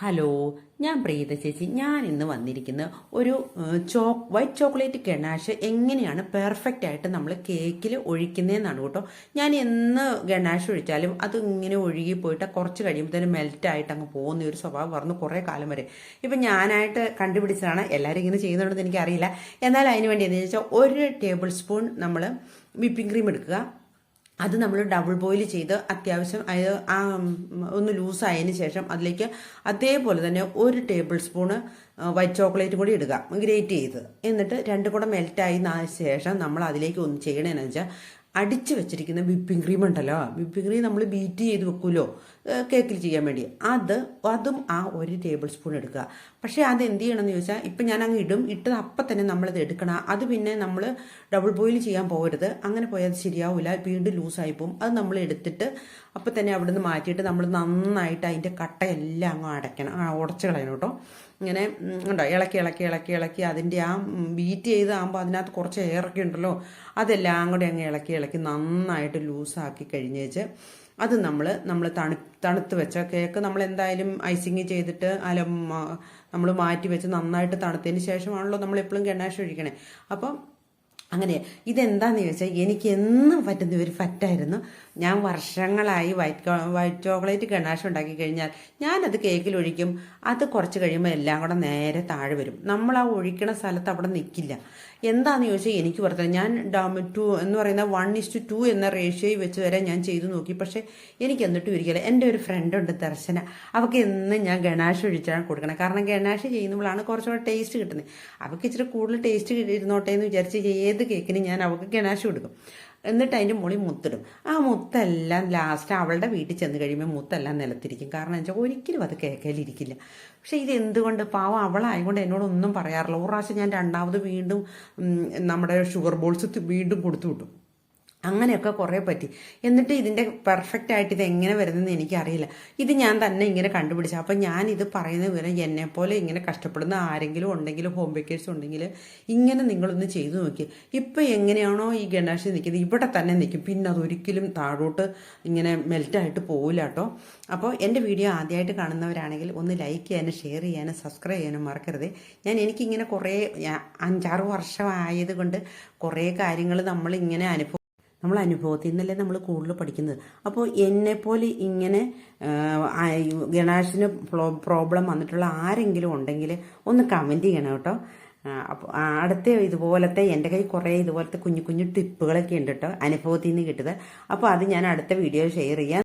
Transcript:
Hello, ഞാൻ പ്രീത ചേച്ചി. ഞാൻ ഇന്ന് വന്നിരിക്കുന്ന ഒരു വൈറ്റ് ചോക്ലേറ്റ് ഗണാഷ് എങ്ങനെയാണ് പെർഫെക്റ്റ് ആയിട്ട് നമ്മൾ കേക്കിൽ ഒഴിക്കുന്നതെന്നാണ് കേട്ടോ. ഞാൻ എന്ന് ഗണാഷ് ഒഴിച്ചാലും അത് ഇങ്ങനെ ഒഴുകി പോയിട്ട് കുറച്ച് കഴിയുമ്പോഴത്തേനും മെൽറ്റായിട്ട് അങ്ങ് പോകുന്ന ഒരു സ്വഭാവം പറഞ്ഞു കുറേ കാലം വരെ. ഇപ്പം ഞാനായിട്ട് കണ്ടുപിടിച്ചതാണ്. എല്ലാവരും ഇങ്ങനെ ചെയ്യുന്നുണ്ടെന്ന് എനിക്കറിയില്ല. എന്നാൽ അതിന് വേണ്ടി എന്താണെന്ന് വെച്ചാൽ 1 ടേബിൾ സ്പൂൺ നമ്മൾ വിപ്പിംഗ് ക്രീം എടുക്കുക. അത് നമ്മൾ ഡബിൾ ബോയിൽ ചെയ്ത് അത്യാവശ്യം ഒന്ന് ലൂസായതിന് ശേഷം അതിലേക്ക് അതേപോലെ തന്നെ 1 ടേബിൾ സ്പൂണ് വൈറ്റ് ചോക്ലേറ്റും കൂടി ഇടുക, ഗ്രേറ്റ് ചെയ്ത്. എന്നിട്ട് രണ്ടും കൂടെ മെൽറ്റായി ശേഷം നമ്മൾ അതിലേക്ക് ഒന്ന് ചെയ്യണമെന്ന് വെച്ചാൽ അടിച്ചു വെച്ചിരിക്കുന്ന വിപ്പിംഗ് ക്രീം ഉണ്ടല്ലോ, വിപ്പിംഗ് ക്രീം നമ്മൾ ബീറ്റ് ചെയ്ത് വെക്കുമല്ലോ കേക്കിൽ ചെയ്യാൻ വേണ്ടി, അതും ആ 1 ടേബിൾ സ്പൂൺ എടുക്കുക. പക്ഷേ അത് എന്ത് ചെയ്യണമെന്ന് ചോദിച്ചാൽ ഇപ്പം ഞാൻ അങ്ങ് ഇട്ടത് അപ്പം തന്നെ നമ്മളത് എടുക്കണം. അത് പിന്നെ നമ്മൾ ഡബിൾ ബോയിൽ ചെയ്യാൻ പോകരുത്. അങ്ങനെ പോയാൽ അത് ശരിയാവില്ല, വീണ്ടും ലൂസായി പോകും. അത് നമ്മൾ എടുത്തിട്ട് അപ്പം തന്നെ അവിടെ നിന്ന് മാറ്റിയിട്ട് നമ്മൾ നന്നായിട്ട് അതിൻ്റെ കട്ടയെല്ലാം അങ്ങ് ഉടച്ച് കളയണം കേട്ടോ. ഇങ്ങനെ ഉണ്ടോ, ഇളക്കി ഇളക്കി ഇളക്കി ഇളക്കി അതിൻ്റെ ആ ബീറ്റ് ചെയ്താകുമ്പോൾ അതിനകത്ത് കുറച്ച് എയറൊക്കെ ഉണ്ടല്ലോ, അതെല്ലാം കൂടെ അങ്ങ് ഇളക്കി ഇളക്കി നന്നായിട്ട് ലൂസാക്കി കഴിഞ്ഞേച്ച് അത് നമ്മൾ തണുത്ത് വെച്ച കേക്ക് നമ്മൾ എന്തായാലും ഐസിങ് ചെയ്തിട്ട് നമ്മൾ മാറ്റി വെച്ച് നന്നായിട്ട് തണുത്തതിന് ശേഷമാണല്ലോ നമ്മൾ എപ്പോഴും ഗണാഷ് ഒഴിക്കണേ. അപ്പം അങ്ങനെ ഇതെന്താന്ന് ചോദിച്ചാൽ എനിക്ക് എന്നും പറ്റുന്ന ഒരു ഫറ്റായിരുന്നു. ഞാൻ വർഷങ്ങളായി വൈറ്റ് ചോക്ലേറ്റ് ഗണാഷ് ഉണ്ടാക്കി കഴിഞ്ഞാൽ ഞാനത് കേക്കിൽ ഒഴിക്കും. അത് കുറച്ച് കഴിയുമ്പോൾ എല്ലാം കൂടെ നേരെ താഴെ വരും. നമ്മൾ ആ ഒഴിക്കണ സ്ഥലത്ത് അവിടെ നിൽക്കില്ല. എന്താണെന്ന് ചോദിച്ചാൽ എനിക്ക് പറഞ്ഞത് ഞാൻ 2 എന്ന് പറയുന്ന 1:2 എന്ന റേഷ്യോയിൽ വെച്ച് വരെ ഞാൻ ചെയ്തു നോക്കി. പക്ഷേ എനിക്ക് എന്നിട്ടും ഒരിക്കലും. എൻ്റെ ഒരു ഫ്രണ്ട് ഉണ്ട്, ദർശന. അവൾക്ക് എന്നും ഞാൻ ഗണാഷ് ഒഴിച്ചാണ് കൊടുക്കണം. കാരണം ഗണാഷ് ചെയ്യുമ്പോഴാണ് കുറച്ചുകൂടെ ടേസ്റ്റ് കിട്ടുന്നത്. അവൾക്ക് ഇച്ചിരി കൂടുതൽ ടേസ്റ്റ് ഇരുന്നോട്ടെ എന്ന് വിചാരിച്ച് ഏത് കേക്കിന് ഞാൻ അവൾക്ക് ഗണാഷ് കൊടുക്കും. എന്നിട്ട് അതിൻ്റെ മുകളിൽ മുത്തിടും. ആ മുത്തെല്ലാം ലാസ്റ്റ് അവളുടെ വീട്ടിൽ ചെന്ന് കഴിയുമ്പോൾ മുത്തെല്ലാം നിലത്തിരിക്കും. കാരണം വെച്ചാൽ ഒരിക്കലും അത് കേക്കയിലിരിക്കില്ല. പക്ഷെ ഇത് എന്തുകൊണ്ട് പാവം അവളായതുകൊണ്ട് എന്നോടൊന്നും പറയാറില്ല. ഒരു പ്രാവശ്യം ഞാൻ രണ്ടാമത് വീണ്ടും നമ്മുടെ ഷുഗർ ബോൾസ് വീണ്ടും കൊടുത്തു വിട്ടു. അങ്ങനെയൊക്കെ കുറേ പറ്റി. എന്നിട്ട് ഇതിൻ്റെ പെർഫെക്റ്റ് ആയിട്ട് ഇത് എങ്ങനെ വരുന്നതെന്ന് എനിക്കറിയില്ല. ഇത് ഞാൻ തന്നെ ഇങ്ങനെ കണ്ടുപിടിച്ചു. അപ്പം ഞാനിത് പറയുന്ന വിവരം എന്നെപ്പോലെ ഇങ്ങനെ കഷ്ടപ്പെടുന്ന ആരെങ്കിലും ഉണ്ടെങ്കിലും ഹോം ബേക്കേഴ്സ് ഉണ്ടെങ്കിൽ ഇങ്ങനെ നിങ്ങളൊന്ന് ചെയ്തു നോക്കി. ഇപ്പം എങ്ങനെയാണോ ഈ ഗണാഷ് നിൽക്കുന്നത് ഇവിടെ തന്നെ നിൽക്കും. പിന്നെ അതൊരിക്കലും താഴോട്ട് ഇങ്ങനെ മെൽറ്റായിട്ട് പോകില്ല കേട്ടോ. അപ്പോൾ എൻ്റെ വീഡിയോ ആദ്യമായിട്ട് കാണുന്നവരാണെങ്കിൽ ഒന്ന് ലൈക്ക് ചെയ്യാനും ഷെയർ ചെയ്യാനും സബ്സ്ക്രൈബ് ചെയ്യാനും മറക്കരുത്. എനിക്കിങ്ങനെ കുറേ 5-6 വർഷമായത് കൊണ്ട് കുറേ കാര്യങ്ങൾ നമ്മൾ അനുഭവത്തിൽ നിന്നല്ലേ നമ്മൾ കൂടുതൽ പഠിക്കുന്നത്. അപ്പോൾ എന്നെപ്പോലെ ഇങ്ങനെ ഗണാഷിന് പ്രോബ്ലം വന്നിട്ടുള്ള ആരെങ്കിലും ഉണ്ടെങ്കിൽ ഒന്ന് കമൻറ്റ് ചെയ്യണം കേട്ടോ. അപ്പോൾ അടുത്ത ഇതുപോലത്തെ എൻ്റെ കയ്യിൽ കുറേ ഇതുപോലത്തെ കുഞ്ഞു കുഞ്ഞു ടിപ്പുകളൊക്കെ ഉണ്ട് കേട്ടോ, അനുഭവത്തിൽ നിന്ന് കിട്ടുന്നത്. അപ്പോൾ അത് ഞാൻ അടുത്ത വീഡിയോ ഷെയർ ചെയ്യാം.